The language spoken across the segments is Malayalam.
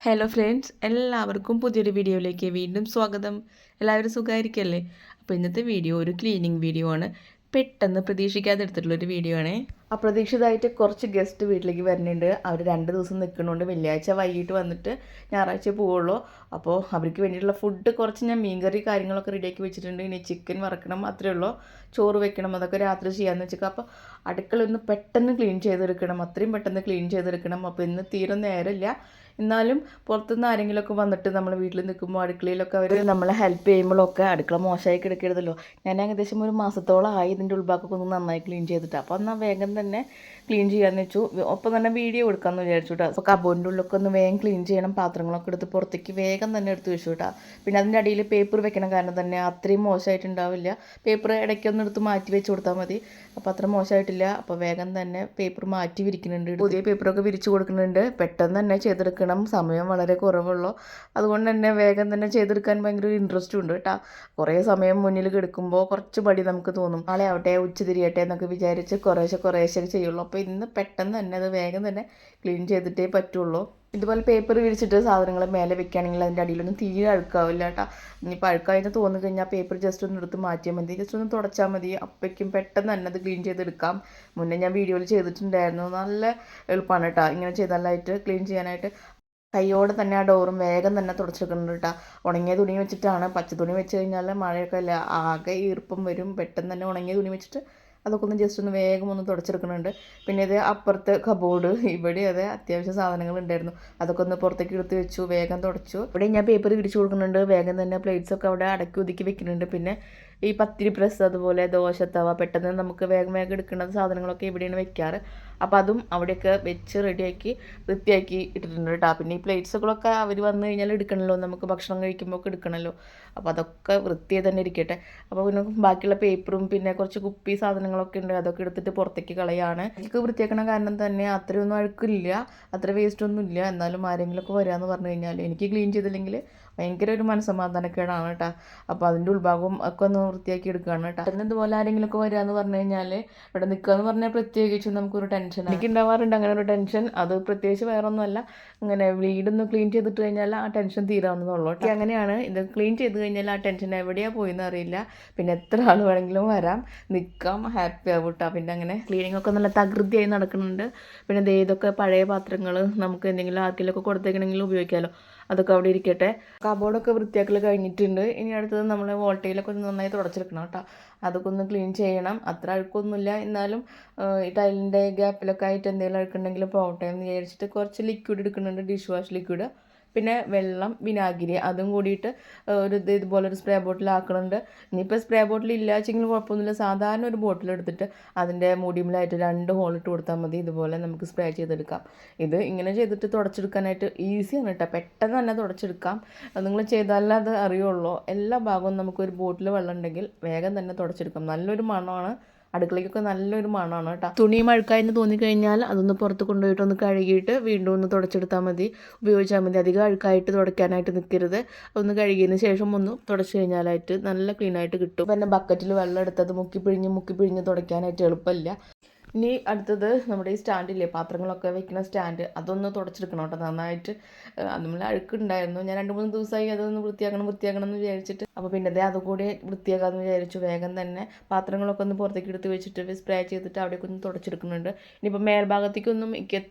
ഹലോ ഫ്രണ്ട്സ്, എല്ലാവർക്കും പുതിയൊരു വീഡിയോയിലേക്ക് വീണ്ടും സ്വാഗതം. എല്ലാവരും സുഖമായിരിക്കല്ലേ? അപ്പോൾ ഇന്നത്തെ വീഡിയോ ഒരു ക്ലീനിങ് വീഡിയോ ആണ്. പെട്ടെന്ന് പ്രതീക്ഷിക്കാതെ എടുത്തിട്ടുള്ളൊരു വീഡിയോ ആണ്. അപ്രതീക്ഷിതമായിട്ട് കുറച്ച് ഗസ്റ്റ് വീട്ടിലേക്ക് വരുന്നുണ്ട്. അവർ 2 ദിവസം നിൽക്കുന്നുണ്ട്. വെള്ളിയാഴ്ച വൈകിട്ട് വന്നിട്ട് ഞായറാഴ്ച പോവുള്ളൂ. അപ്പോൾ അവർക്ക് വേണ്ടിയിട്ടുള്ള ഫുഡ് കുറച്ച് ഞാൻ മീൻകറി കാര്യങ്ങളൊക്കെ റെഡിയാക്കി വെച്ചിട്ടുണ്ട്. ഇനി ചിക്കൻ വറക്കണം, അത്രയേ ഉള്ളൂ. ചോറ് വെക്കണം, അതൊക്കെ രാത്രി ചെയ്യാമെന്ന് വെച്ചേക്കാം. അപ്പോൾ അടുക്കള ഒന്ന് പെട്ടെന്ന് ക്ലീൻ ചെയ്തെടുക്കണം, അത്രയും പെട്ടെന്ന് ക്ലീൻ ചെയ്തെടുക്കണം. അപ്പോൾ ഇന്ന് തീരെ നേരമില്ല. എന്നാലും പുറത്തുനിന്ന് ആരെങ്കിലുമൊക്കെ വന്നിട്ട് നമ്മൾ വീട്ടിൽ നിൽക്കുമ്പോൾ അടുക്കളയിലൊക്കെ അവർ നമ്മളെ ഹെൽപ്പ് ചെയ്യുമ്പോഴൊക്കെ അടുക്കള മോശമായി കിടക്കരുതല്ലോ. ഞാൻ ഏകദേശം ഒരു മാസത്തോളമായി ഇതിൻ്റെ ഉൾഭാഗമൊക്കെ ഒന്ന് നന്നായി ക്ലീൻ ചെയ്തിട്ട്. അപ്പോൾ എന്നാൽ വേഗം തന്നെ ക്ലീൻ ചെയ്യാമെന്ന് വെച്ചു. ഒപ്പം തന്നെ വീഡിയോ എടുക്കാമെന്ന് വിചാരിച്ചു കേട്ടോ. അപ്പോൾ കബോർഡിൻ്റെ ഉള്ളിലൊക്കെ ഒന്ന് വേഗം ക്ലീൻ ചെയ്യണം. പാത്രങ്ങളൊക്കെ എടുത്ത് പുറത്തേക്ക് വേഗം തന്നെ എടുത്ത് വെച്ചു കേട്ടോ. പിന്നെ അതിൻ്റെ അടിയിൽ പേപ്പർ വെക്കണം, കാരണം തന്നെ അത്രയും മോശമായിട്ടുണ്ടാവില്ല. പേപ്പർ ഇടയ്ക്കൊന്ന് എടുത്ത് മാറ്റി വെച്ച് കൊടുത്താൽ മതി. അപ്പോൾ അത്ര മോശമായിട്ടില്ല. അപ്പോൾ വേഗം തന്നെ പേപ്പർ മാറ്റി വിരിക്കുന്നുണ്ട്. പുതിയ പേപ്പറൊക്കെ വിരിച്ചു കൊടുക്കുന്നുണ്ട്. പെട്ടെന്ന് തന്നെ ചെയ്തെടുക്കണം, സമയം വളരെ കുറവുള്ളൂ. അതുകൊണ്ട് തന്നെ വേഗം തന്നെ ചെയ്തെടുക്കാൻ ഭയങ്കര ഒരു ഇൻട്രസ്റ്റും ഉണ്ട് കേട്ടോ. കുറേ സമയം മുന്നിൽ കിടക്കുമ്പോൾ കുറച്ച് മടി നമുക്ക് തോന്നും. നാളെ ആവട്ടെ, ഉച്ചതിരിയട്ടെ എന്നൊക്കെ വിചാരിച്ച് കുറേശ്ശെ ചെയ്യുള്ളൂ. അപ്പോൾ ഇന്ന് പെട്ടെന്ന് തന്നെ അത് വേഗം തന്നെ ക്ലീൻ ചെയ്തിട്ടേ പറ്റുള്ളൂ. ഇതുപോലെ പേപ്പർ വിരിച്ചിട്ട് സാധനങ്ങൾ മേലെ വെക്കുകയാണെങ്കിൽ അതിൻ്റെ അടിയിലൊന്നും തീരെ അഴുക്കാവില്ല കേട്ടോ. ഇനിയിപ്പോൾ അഴുക്കായെന്ന് തോന്നി കഴിഞ്ഞാൽ പേപ്പർ ജസ്റ്റ് ഒന്ന് എടുത്ത് മാറ്റിയാൽ മതി, ജസ്റ്റ് ഒന്ന് തുടച്ചാൽ മതി. അപ്പോഴേക്കും പെട്ടെന്ന് തന്നെ അത് ക്ലീൻ ചെയ്തെടുക്കാം. മുന്നേ ഞാൻ വീഡിയോയിൽ ചെയ്തിട്ടുണ്ടായിരുന്നു. നല്ല എളുപ്പമാണ് കേട്ടോ ഇങ്ങനെ ചെയ്താലായിട്ട് ക്ലീൻ ചെയ്യാനായിട്ട്. കൈയോടെ തന്നെ ആ ഡോറും വേഗം തന്നെ തുടച്ചെടുക്കുന്നുണ്ട് കേട്ടോ. ഉണങ്ങിയ തുണി വെച്ചിട്ടാണ്. പച്ച തുണി വെച്ച് കഴിഞ്ഞാൽ മഴയൊക്കെ അല്ല, ആകെ ഈർപ്പം വരും. പെട്ടെന്ന് തന്നെ ഉണങ്ങിയ തുണി വെച്ചിട്ട് അതൊക്കെ ഒന്ന് ജസ്റ്റ് ഒന്ന് വേഗം ഒന്ന് തുടച്ചെടുക്കുന്നുണ്ട്. പിന്നെ ഇത് അപ്പുറത്തെ കബോർഡ്, ഇവിടെ അതെ അത്യാവശ്യം സാധനങ്ങൾ ഉണ്ടായിരുന്നു, അതൊക്കെ ഒന്ന് പുറത്തേക്ക് എടുത്ത് വെച്ചു, വേഗം തുടച്ചു. ഇവിടെ ഞാൻ പേപ്പർ വിരിച്ചു കൊടുക്കുന്നുണ്ട്. വേഗം തന്നെ പ്ലേറ്റ്സൊക്കെ അവിടെ അടക്കി ഒതുക്കി വെക്കുന്നുണ്ട്. പിന്നെ ഈ പത്തിരി പ്രസ്, അതുപോലെ ദോശത്തവ, പെട്ടെന്ന് നമുക്ക് വേഗം എടുക്കുന്ന സാധനങ്ങളൊക്കെ ഇവിടെയാണ് വെക്കാറ്. അപ്പോൾ അതും അവിടെയൊക്കെ വെച്ച് റെഡിയാക്കി വൃത്തിയാക്കി ഇട്ടിട്ടുണ്ട് കേട്ടോ. പിന്നെ ഈ പ്ലേറ്റ്സുകളൊക്കെ അവർ വന്നു കഴിഞ്ഞാൽ എടുക്കണമല്ലോ, നമുക്ക് ഭക്ഷണം കഴിക്കുമ്പോൾ ഒക്കെ എടുക്കണമല്ലോ. അപ്പോൾ അതൊക്കെ വൃത്തിയായി തന്നെ ഇരിക്കട്ടെ. അപ്പോൾ പിന്നെ ബാക്കിയുള്ള പേപ്പറും പിന്നെ കുറച്ച് കുപ്പി സാധനങ്ങളൊക്കെ ഉണ്ട്, അതൊക്കെ എടുത്തിട്ട് പുറത്തേക്ക് കളയാണ്. എനിക്ക് വൃത്തിയാക്കണ കാരണം തന്നെ അത്രയൊന്നും അഴുക്കില്ല, അത്ര വേസ്റ്റ് ഒന്നും ഇല്ല. എന്നാലും ആരെങ്കിലുമൊക്കെ വരാമെന്ന് പറഞ്ഞു കഴിഞ്ഞാൽ എനിക്ക് ക്ലീൻ ചെയ്തില്ലെങ്കിൽ ഭയങ്കര ഒരു മനസ്സമാധാനക്കേടാണ് കേട്ടോ. അപ്പോൾ അതിൻ്റെ ഉൾഭാഗവും ഒക്കെ ഒന്ന് വൃത്തിയാക്കി എടുക്കുകയാണ് കേട്ടോ. പിന്നെ ഇതുപോലെ ആരെങ്കിലുമൊക്കെ വരികയെന്ന് പറഞ്ഞു കഴിഞ്ഞാൽ ഇവിടെ നിൽക്കുക എന്ന് പറഞ്ഞാൽ പ്രത്യേകിച്ചും നമുക്കൊരു ടെൻഷൻ എനിക്ക് ഉണ്ടാവാറുണ്ട്. അങ്ങനെ ഒരു ടെൻഷൻ, അത് പ്രത്യേകിച്ച് വേറെ ഒന്നുമല്ല, ഇങ്ങനെ വീടൊന്ന് ക്ലീൻ ചെയ്തിട്ട് കഴിഞ്ഞാൽ ആ ടെൻഷൻ തീരാവുന്നതുള്ളൂ. ഓക്കെ, അങ്ങനെയാണ്. ഇത് ക്ലീൻ ചെയ്ത് കഴിഞ്ഞാൽ ആ ടെൻഷൻ എവിടെയാണ് പോയെന്ന് അറിയില്ല. പിന്നെ എത്ര ആൾ വേണമെങ്കിലും വരാം, നിൽക്കാം, ഹാപ്പി ആവും കേട്ടോ. പിന്നെ അങ്ങനെ ക്ലീനിങ് ഒക്കെ നല്ല തകൃതിയായി നടക്കുന്നുണ്ട്. പിന്നെ ഇതൊക്കെ പഴയ പാത്രങ്ങൾ നമുക്ക് എന്തെങ്കിലും ആർക്കെങ്കിലുമൊക്കെ കൊടുത്തേക്കണമെങ്കിൽ ഉപയോഗിക്കാമല്ലോ, അതൊക്കെ അവിടെ ഇരിക്കട്ടെ. കബോർഡൊക്കെ വൃത്തിയാക്കൽ കഴിഞ്ഞിട്ടുണ്ട്. ഇനി അടുത്തത് നമ്മൾ വോൾട്ടയിലൊക്കെ ഒന്ന് നന്നായി തുടച്ചെടുക്കണം കേട്ടോ. അതൊക്കെ ഒന്ന് ക്ലീൻ ചെയ്യണം. അത്ര അഴുക്കൊന്നുമില്ല, എന്നാലും ഈ ടൈലിൻ്റെ ഗ്യാപ്പിലൊക്കെ ആയിട്ട് എന്തെങ്കിലും അഴുക്കുണ്ടെങ്കിൽ പോകട്ടെ എന്ന് വിചാരിച്ചിട്ട് കുറച്ച് ലിക്വിഡ് എടുക്കുന്നുണ്ട്, ഡിഷ് വാഷ് ലിക്വിഡ്. പിന്നെ വെള്ളം, വിനാഗിരി, അതും കൂടിയിട്ട് ഇതുപോലെ ഒരു സ്പ്രേ ബോട്ടിൽ ആക്കുന്നുണ്ട്. ഇനിയിപ്പോൾ സ്പ്രേ ബോട്ടിൽ ഇല്ലാച്ചെങ്കിലും കുഴപ്പമൊന്നുമില്ല. സാധാരണ ഒരു ബോട്ടിൽ എടുത്തിട്ട് അതിൻ്റെ മൂടിയുമിലായിട്ട് 2 ഹോൾ ഇട്ട് കൊടുത്താൽ മതി. ഇതുപോലെ നമുക്ക് സ്പ്രേ ചെയ്തെടുക്കാം. ഇത് ഇങ്ങനെ ചെയ്തിട്ട് തുടച്ചെടുക്കാനായിട്ട് ഈസിയാണ് കേട്ടോ, പെട്ടെന്ന് തന്നെ തുടച്ചെടുക്കാം. നിങ്ങൾ ചെയ്താലേ അത് അറിയുള്ളൂ. എല്ലാ ഭാഗവും നമുക്കൊരു ബോട്ടിൽ വെള്ളം ഉണ്ടെങ്കിൽ വേഗം തന്നെ തുടച്ചെടുക്കാം. നല്ലൊരു മണമാണ്, അടുക്കളയ്ക്കൊക്കെ നല്ലൊരു മണമാണ് കേട്ടോ. തുണി അഴുക്കായെന്ന് തോന്നിക്കഴിഞ്ഞാൽ അതൊന്ന് പുറത്ത് കൊണ്ടുപോയിട്ട് ഒന്ന് കഴുകിയിട്ട് വീണ്ടും ഒന്ന് തുടച്ചെടുത്താൽ മതി, ഉപയോഗിച്ചാൽ മതി. അധികം അഴുക്കായിട്ട് തുടയ്ക്കാനായിട്ട് നിൽക്കരുത്. ഒന്ന് കഴുകിയതിന് ശേഷം ഒന്ന് തുടച്ച് കഴിഞ്ഞാലായിട്ട് നല്ല ക്ലീനായിട്ട് കിട്ടും. പിന്നെ ബക്കറ്റിൽ വെള്ളം എടുത്തത് മുക്കി പിഴിഞ്ഞ് തുടയ്ക്കാനായിട്ട് എളുപ്പമില്ല. ഇനി അടുത്തത് നമ്മുടെ ഈ സ്റ്റാൻഡില്ലേ, പാത്രങ്ങളൊക്കെ വെക്കുന്ന സ്റ്റാൻഡ്, അതൊന്ന് തുടച്ചെടുക്കണം കേട്ടോ നന്നായിട്ട്. നമ്മൾ അഴുക്കുണ്ടായിരുന്നു, ഞാൻ 2-3 ദിവസമായി അതൊന്ന് വൃത്തിയാക്കണം എന്ന് വിചാരിച്ചിട്ട്. അപ്പോൾ പിന്നെ അതുകൂടി വൃത്തിയാക്കാമെന്ന് വിചാരിച്ചു. വേഗം തന്നെ പാത്രങ്ങളൊക്കെ ഒന്ന് പുറത്തേക്ക് എടുത്ത് വെച്ചിട്ട് സ്പ്രേ ചെയ്തിട്ട് അവിടേക്ക് ഒന്ന് തുടച്ചെടുക്കുന്നുണ്ട്. ഇനിയിപ്പോൾ മേൽഭാഗത്തേക്കൊന്നും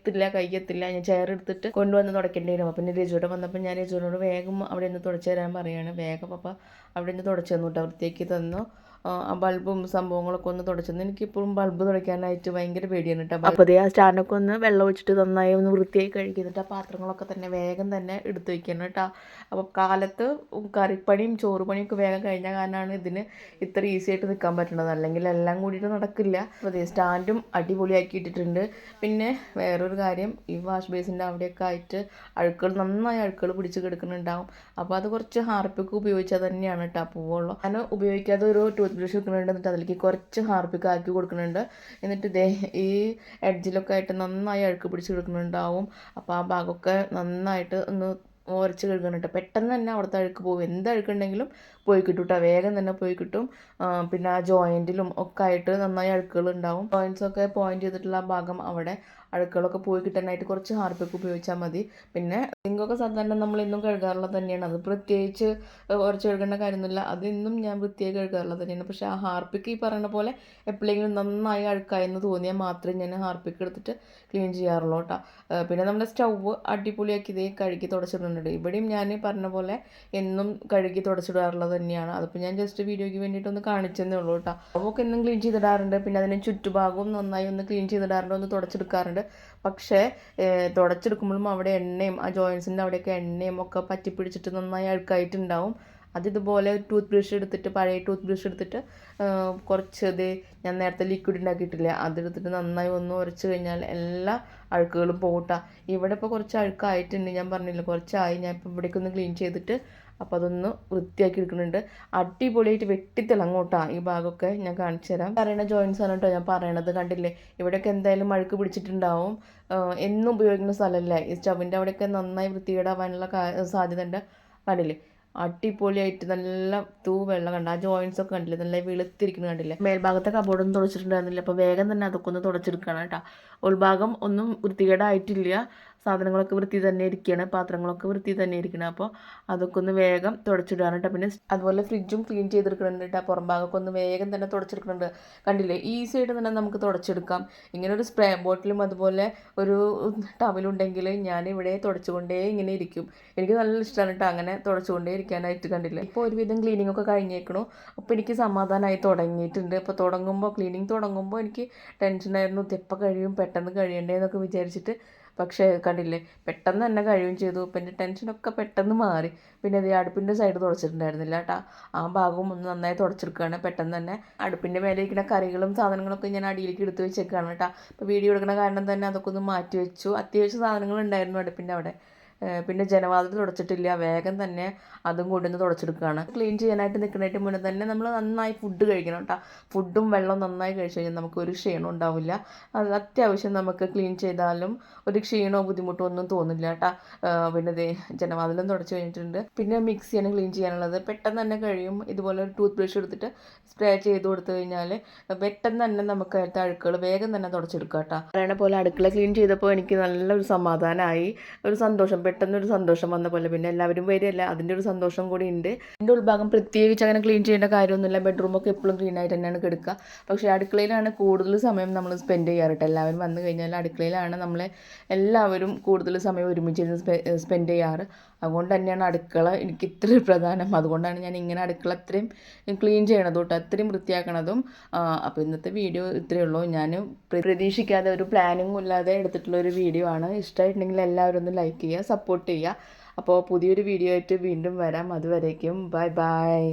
കൈയെത്തില്ല. ഞാൻ ചെയർ എടുത്തിട്ട് കൊണ്ടുവന്ന് തുടയ്ക്കേണ്ടി വരും. അപ്പോൾ പിന്നെ രജുവിടെ വന്നപ്പോൾ ഞാൻ രജുവിനോട് വേഗം അവിടെ നിന്ന് തുടച്ചു തരാൻ പറയുകയാണ്. വേഗം അപ്പോൾ അവിടെ നിന്ന് തുടച്ചു തന്നു കേട്ടോ, വൃത്തിയാക്കി തന്നു. ആ ബൾബും സംഭവങ്ങളൊക്കെ ഒന്ന് തുടച്ചത്. എനിക്കിപ്പോഴും ബൾബ് തുടയ്ക്കാനായിട്ട് ഭയങ്കര പേടിയാണ് കേട്ടോ. അപ്പോൾ ആ സ്റ്റാൻഡൊക്കെ ഒന്ന് വെള്ളം ഒഴിച്ചിട്ട് നന്നായി ഒന്ന് വൃത്തിയായി കഴുകിയിട്ട് ആ പാത്രങ്ങളൊക്കെ തന്നെ വേഗം തന്നെ എടുത്ത് വയ്ക്കണം കേട്ടോ. അപ്പോൾ കാലത്ത് കറിപ്പണിയും ചോറ് പണിയൊക്കെ വേഗം കഴിഞ്ഞ കാരണമാണ് ഇതിന് ഇത്ര ഈസി ആയിട്ട് നിൽക്കാൻ പറ്റുന്നത്, അല്ലെങ്കിൽ എല്ലാം കൂടിയിട്ട് നടക്കില്ല. അപ്പോൾ സ്റ്റാൻഡും അടിപൊളിയാക്കി ഇട്ടിട്ടുണ്ട്. പിന്നെ വേറൊരു കാര്യം, ഈ വാഷ് ബേസിൻ്റെ അവിടെയൊക്കെ ആയിട്ട് നന്നായി അഴുക്കുകൾ പിടിച്ച് കിടക്കുന്നുണ്ടാവും. അപ്പോൾ അത് കുറച്ച് ഹാർപ്പിക്ക് ഉപയോഗിച്ചാൽ തന്നെയാണ് കേട്ടോ പോവുള്ളൂ. ഞാൻ ഉപയോഗിക്കാതെ ഒരു ടൂത്ത് ബ്രഷ് വെക്കുന്നുണ്ട്, എന്നിട്ട് അതിലേക്ക് കുറച്ച് ഹാർപ്പിക്ക് ആക്കി കൊടുക്കുന്നുണ്ട്. എന്നിട്ട് ഈ എഡ്ജിലൊക്കെ ആയിട്ട് നന്നായി അഴുക്ക് പിടിച്ച് കിടക്കുന്നുണ്ടാവും. അപ്പോൾ ആ ഭാഗമൊക്കെ നന്നായിട്ട് ഒന്ന് ഉരച്ച് കഴുകണം. പെട്ടെന്ന് തന്നെ അവിടുത്തെ അഴുക്ക് പോകും. എന്ത് അഴുക്കുണ്ടെങ്കിലും പോയി കിട്ടും കേട്ടോ, വേഗം തന്നെ പോയി കിട്ടും. പിന്നെ ആ ജോയിൻറ്റിലും ഒക്കെ ആയിട്ട് നന്നായി അഴുക്കുകൾ ഉണ്ടാവും. ജോയിൻറ്റ്സൊക്കെ പോയിന്റ് ചെയ്തിട്ടുള്ള ആ ഭാഗം അവിടെ അഴുക്കുകളൊക്കെ പോയി കിട്ടാനായിട്ട് കുറച്ച് ഹാർപ്പിക്ക് ഉപയോഗിച്ചാൽ മതി. പിന്നെ സിങ്കൊക്കെ സാധാരണ നമ്മൾ എന്നും കഴുകാറുള്ളത് തന്നെയാണ്, അത് പ്രത്യേകിച്ച് കുറച്ച് കഴുകേണ്ട കാര്യമൊന്നുമില്ല, അതെന്നും ഞാൻ വൃത്തിയായി കഴുകാറുള്ളത് തന്നെയാണ്. പക്ഷേ ആ ഹാർപ്പിക്ക് ഈ പറയുന്ന പോലെ എപ്പോഴെങ്കിലും നന്നായി അഴുക്കായെന്ന് തോന്നിയാൽ മാത്രമേ ഞാൻ ഹാർപ്പിക്ക് എടുത്തിട്ട് ക്ലീൻ ചെയ്യാറുള്ളൂ കേട്ടോ. പിന്നെ നമ്മുടെ സ്റ്റൗവ് അടിപൊളിയാക്കി ഇതേ കഴുകി തുടച്ചിടുന്നുണ്ട്. ഇവിടെയും ഞാൻ പറഞ്ഞ പോലെ എന്നും കഴുകി തുടച്ചിടാറുള്ളത് തന്നെയാണ്. അതിപ്പോൾ ഞാൻ ജസ്റ്റ് വീഡിയോയ്ക്ക് വേണ്ടിയിട്ടൊന്ന് കാണിച്ചെന്നേ ഉള്ളൂ കേട്ടോ. സ്റ്റൗവൊക്കെ എന്നും ക്ലീൻ ചെയ്തിടാറുണ്ട്. പിന്നെ അതിന് ചുറ്റുഭാഗവും നന്നായി ഒന്ന് ക്ലീൻ ചെയ്തിടാറുണ്ട്, ഒന്ന് തുടച്ചെടുക്കാറുണ്ട്. പക്ഷേ തുടച്ചെടുക്കുമ്പോഴും അവിടെ എണ്ണയും ആ ജോയിൻസിൻ്റെ അവിടെയൊക്കെ എണ്ണയും ഒക്കെ പറ്റിപ്പിടിച്ചിട്ട് നന്നായി അഴുക്കായിട്ടുണ്ടാവും. അതിതുപോലെ ടൂത്ത് ബ്രഷ് എടുത്തിട്ട്, പഴയ ടൂത്ത് ബ്രഷ് എടുത്തിട്ട് കുറച്ച് ഞാൻ നേരത്തെ ലിക്വിഡ് ഉണ്ടാക്കിയിട്ടില്ല, അതെടുത്തിട്ട് നന്നായി ഒന്ന് ഉരച്ച് കഴിഞ്ഞാൽ എല്ലാ അഴുക്കുകളും പോകട്ടാ. ഇവിടെ ഇപ്പോൾ കുറച്ച് അഴുക്കായിട്ടുണ്ട്, ഞാൻ പറഞ്ഞില്ല കുറച്ചായി. ഞാൻ ഇപ്പോൾ ഇവിടേക്കൊന്ന് ക്ലീൻ ചെയ്തിട്ട് അപ്പോൾ അതൊന്ന് വൃത്തിയാക്കി എടുക്കുന്നുണ്ട്. അടിപൊളിയായിട്ട് വെട്ടിത്തിളങ്ങോട്ടാ ഈ ഭാഗമൊക്കെ. ഞാൻ കാണിച്ചു തരാം. പറയുന്ന ജോയിൻസ് ആണ് കേട്ടോ ഞാൻ പറയണത്. കണ്ടില്ലേ, ഇവിടെയൊക്കെ എന്തായാലും അഴുക്ക് പിടിച്ചിട്ടുണ്ടാവും. എന്നും ഉപയോഗിക്കുന്ന സ്ഥലമല്ലേ, ഈ സ്റ്റവിൻ്റെ അവിടെയൊക്കെ നന്നായി വൃത്തികേടാവാനുള്ള സാധ്യത ഉണ്ട്. കണ്ടില്ലേ, അടിപൊളിയായിട്ട് നല്ല വെള്ളം കണ്ട ആ ജോയിൻസ് ഒക്കെ കണ്ടില്ലേ, നല്ല വെളുത്തിരിക്കുന്നത് കണ്ടില്ലേ. മേൽഭാഗത്തെ കബോർഡൊന്നും തുടച്ചിട്ടുണ്ടായിരുന്നില്ല, അപ്പോൾ വേഗം തന്നെ അതൊക്കെ ഒന്ന് തുടച്ചെടുക്കണം കേട്ടോ. ഉൾഭാഗം ഒന്നും വൃത്തികേടായിട്ടില്ല, സാധനങ്ങളൊക്കെ വൃത്തി തന്നെ ഇരിക്കുകയാണ്, പാത്രങ്ങളൊക്കെ വൃത്തി തന്നെ ഇരിക്കണം. അപ്പോൾ അതൊക്കെ ഒന്ന് വേഗം തുടച്ചിടുകയാണ് കേട്ടോ. പിന്നെ അതുപോലെ ഫ്രിഡ്ജും ക്ലീൻ ചെയ്തെടുക്കുന്നുണ്ട് കേട്ടോ. പുറം ഭാഗമൊക്കെ ഒന്ന് വേഗം തന്നെ തുടച്ചെടുക്കുന്നുണ്ട്. കണ്ടില്ലേ, ഈസി ആയിട്ട് തന്നെ നമുക്ക് തുടച്ചെടുക്കാം. ഇങ്ങനെ ഒരു സ്പ്രേ ബോട്ടിലും അതുപോലെ ഒരു ടവലുണ്ടെങ്കിൽ ഞാനിവിടെ തുടച്ചുകൊണ്ടേ ഇങ്ങനെ ഇരിക്കും. എനിക്ക് നല്ല ഇഷ്ടമാണ് കേട്ടോ അങ്ങനെ തുടച്ചുകൊണ്ടേ ഇരിക്കാനായിട്ട്. കണ്ടില്ലേ, ഇപ്പോൾ ഒരുവിധം ക്ലീനിങ് ഒക്കെ കഴിഞ്ഞേക്കണു. അപ്പോൾ എനിക്ക് സമാധാനമായി തുടങ്ങിയിട്ടുണ്ട്. അപ്പോൾ ക്ലീനിങ് തുടങ്ങുമ്പോൾ എനിക്ക് ടെൻഷനായിരുന്നു, എപ്പോൾ കഴിയും, പെട്ടെന്ന് കഴിയണ്ടേ എന്നൊക്കെ വിചാരിച്ചിട്ട്. പക്ഷേ കണ്ടില്ലേ, പെട്ടെന്ന് തന്നെ കഴിയുകയും ചെയ്തു. പിന്നെ ടെൻഷനൊക്കെ പെട്ടെന്ന് മാറി. പിന്നെ അത് അടുപ്പിൻ്റെ സൈഡ് തുടച്ചിട്ടുണ്ടായിരുന്നില്ല കേട്ടോ, ആ ഭാഗവും ഒന്ന് നന്നായി തുടച്ചെടുക്കുകയാണ് പെട്ടെന്ന് തന്നെ. അടുപ്പിൻ്റെ മേലെ ഇരിക്കുന്ന കറികളും സാധനങ്ങളൊക്കെ ഞാൻ അടിയിലേക്ക് എടുത്ത് വെച്ചേക്കാണ് കേട്ടോ. അപ്പോൾ വീഡിയോ എടുക്കുന്ന കാരണം തന്നെ അതൊക്കെ ഒന്ന് മാറ്റി വെച്ചു. അത്യാവശ്യം സാധനങ്ങളുണ്ടായിരുന്നു അടുപ്പിൻ്റെ അവിടെ. പിന്നെ ജനവാതിൽ തുടച്ചിട്ടില്ല, വേഗം തന്നെ അതും കൊണ്ടുവന്ന് തുടച്ചെടുക്കുകയാണ്. ക്ലീൻ ചെയ്യാനായിട്ട് നിൽക്കുന്നതിന് മുന്നേ തന്നെ നമ്മൾ നന്നായി ഫുഡ് കഴിക്കണം കേട്ടോ. ഫുഡും വെള്ളവും നന്നായി കഴിച്ചു കഴിഞ്ഞാൽ നമുക്കൊരു ക്ഷീണം ഉണ്ടാവില്ല. അത് അത്യാവശ്യം നമുക്ക് ക്ലീൻ ചെയ്താലും ഒരു ക്ഷീണമോ ബുദ്ധിമുട്ടോ ഒന്നും തോന്നില്ല കേട്ടോ. പിന്നെ ജനവാതിലും തുടച്ച് കഴിഞ്ഞിട്ടുണ്ട്. പിന്നെ മിക്സിയാണ് ക്ലീൻ ചെയ്യാനുള്ളത്, പെട്ടെന്ന് തന്നെ കഴിയും. ഇതുപോലെ ഒരു ടൂത്ത് ബ്രഷ് എടുത്തിട്ട് സ്പ്രേ ചെയ്ത് കൊടുത്തു കഴിഞ്ഞാൽ പെട്ടെന്ന് തന്നെ നമുക്ക് അതിലത്തെ അഴുക്കുകൾ വേഗം തന്നെ തുടച്ചെടുക്കാം കേട്ടോ. പറയണ പോലെ അടുക്കള ക്ലീൻ ചെയ്തപ്പോൾ എനിക്ക് നല്ലൊരു സമാധാനമായി, ഒരു സന്തോഷം, പെട്ടെന്നൊരു സന്തോഷം വന്ന പോലെ. പിന്നെ എല്ലാവരും വരികയല്ല, അതിൻ്റെ ഒരു സന്തോഷം കൂടി ഉണ്ട്. എൻ്റെ ഉൾഭാഗം പ്രത്യേകിച്ച് അങ്ങനെ ക്ലീൻ ചെയ്യേണ്ട കാര്യമൊന്നുമില്ല, ബെഡ്റൂമൊക്കെ എപ്പോഴും ക്ലീൻ ആയിട്ട് തന്നെയാണ് കിടക്കുക. പക്ഷേ അടുക്കളയിലാണ് കൂടുതൽ സമയം നമ്മൾ സ്പെൻഡ് ചെയ്യാറുണ്ട്. എല്ലാവരും വന്നു കഴിഞ്ഞാൽ അടുക്കളയിലാണ് എല്ലാവരും കൂടുതൽ സമയം ഒരുമിച്ച് സ്പെൻഡ് ചെയ്യാറ്. അതുകൊണ്ട് തന്നെയാണ് അടുക്കള എനിക്ക് ഇത്ര പ്രധാനം. അതുകൊണ്ടാണ് ഞാൻ ഇങ്ങനെ അടുക്കള അത്രയും ക്ലീൻ ചെയ്യണതും കേട്ടോ, അത്രയും വൃത്തിയാക്കണതും. അപ്പോൾ ഇന്നത്തെ വീഡിയോ ഇത്രയേ ഉള്ളൂ. ഞാൻ പ്രതീക്ഷിക്കാതെ ഒരു പ്ലാനിങ്ങും ഇല്ലാതെ എടുത്തിട്ടുള്ളൊരു വീഡിയോ ആണ്. ഇഷ്ടമായിട്ടുണ്ടെങ്കിൽ എല്ലാവരും ഒന്ന് ലൈക്ക് ചെയ്യുക, സപ്പോർട്ട് ചെയ്യുക. അപ്പോൾ പുതിയൊരു വീഡിയോ ആയിട്ട് വീണ്ടും വരാം. അതുവരേക്കും ബൈ ബൈ.